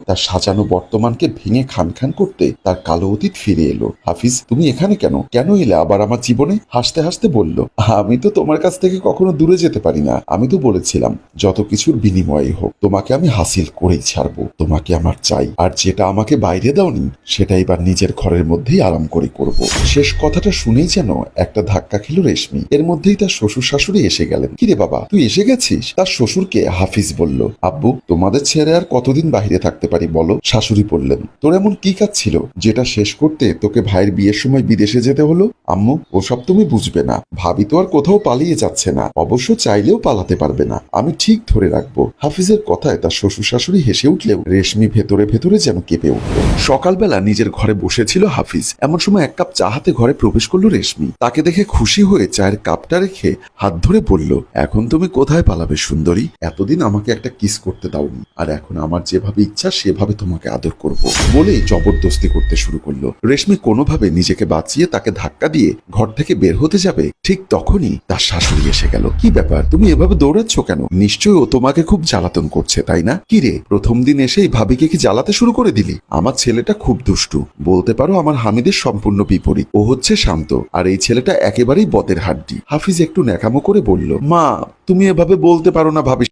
তার সাজানো বর্তমানকে ভেঙে খান খান করতে তার কালো অতীত ফিরে এলো। হাফিজ, তুমি এখানে কেন কেন এলে আবার আমার জীবনে? হাসতে হাসতে বলল, আমি তো তোমার কাছ থেকে কখনো দূরে যেতে পারি না। আমি তো বলেছিলাম যত কিছুর বিনিময়ে হোক তোমাকে আমি হাসিল করেই ছাড়বো। তোমাকে আমার চাই, আর যেটা আমাকে বাইরে দাওনি সেটা এবার নিজের ঘরের মধ্যেই আরাম করে করব। শেষ কথাটা শুনেই যেন একটা ধাক্কা খেল রেশমি। এর মধ্যেই তার শ্বশুর শাশুড়ি এসে গেলেন। কিরে বাবা, তুই এসে গেছিস? তার শ্বশুরকে হাফিজ বলল, আব্বু, তোমাদের ছেড়ে আর কতদিন বাইরে থাকতে পারি বলো? শাশুড়ি বললেন, তোর এমন কি কাজ ছিল যেটা শেষ করতে তোকে ভাইয়ের বিয়ের সময় বিদেশে যেতে হলো? আম্মু, ওসব তুমি বুঝবে না। ভাবি তো আর কোথাও পালিয়ে যাচ্ছে না, অবশ্য চাইলেও পালাতে পারবে না। আমি ঠিক ধরে রাখবো। হাফিজের কথায় তার শ্বশুর শাশুড়ি হেসে উঠলেও রেশমি ভেতরে ভেতরে যেন কেঁপে উঠল। সকালবেলা নিজের ঘরে বসেছিল হাফিজ। এমন সময় এক কাপ চা হাতে ঘরে প্রবেশ করলো রেশমি। তাকে দেখে খুশি হয়ে চায়ের কাপটা রেখে হাত ধরে বলল, এখন তুমি কোথায় পালাবে সুন্দরী? এতদিন আমাকে একটা কিস করতে দাওনি, আর এখন আমার যেভাবে ইচ্ছা সেভাবে তোমাকে আদর করব বলেই জবরদস্তি করতে শুরু করলো। রেশমি কোনোভাবে নিজেকে বাঁচিয়ে তাকে ধাক্কা দিয়ে ঘর থেকে বের হতে যাবে, ঠিক তখনই তার শাশুড়ি এসে গেল। কি ব্যাপার, তুমি এভাবে দৌড়াচ্ছ কেন? নিশ্চয়ই ও তোমাকে খুব জ্বালাতন করছে, তাই না? কি রে, প্রথম দিন এসেই ভাবিকে কি জ্বালাতে শুরু করে দিলি? আমার ছেলেটা খুব দুষ্টু, বলতে পারো আমার হামিদের সম্পূর্ণ বিপরীত। ও হচ্ছে শান্ত, আর এই ছেলেটা একেবারেই বদের হাড্ডি। হাফিজ একটু ন্যাকামো করে বলল, মা, তুমি এভাবে বলতে পারো না ভাবি।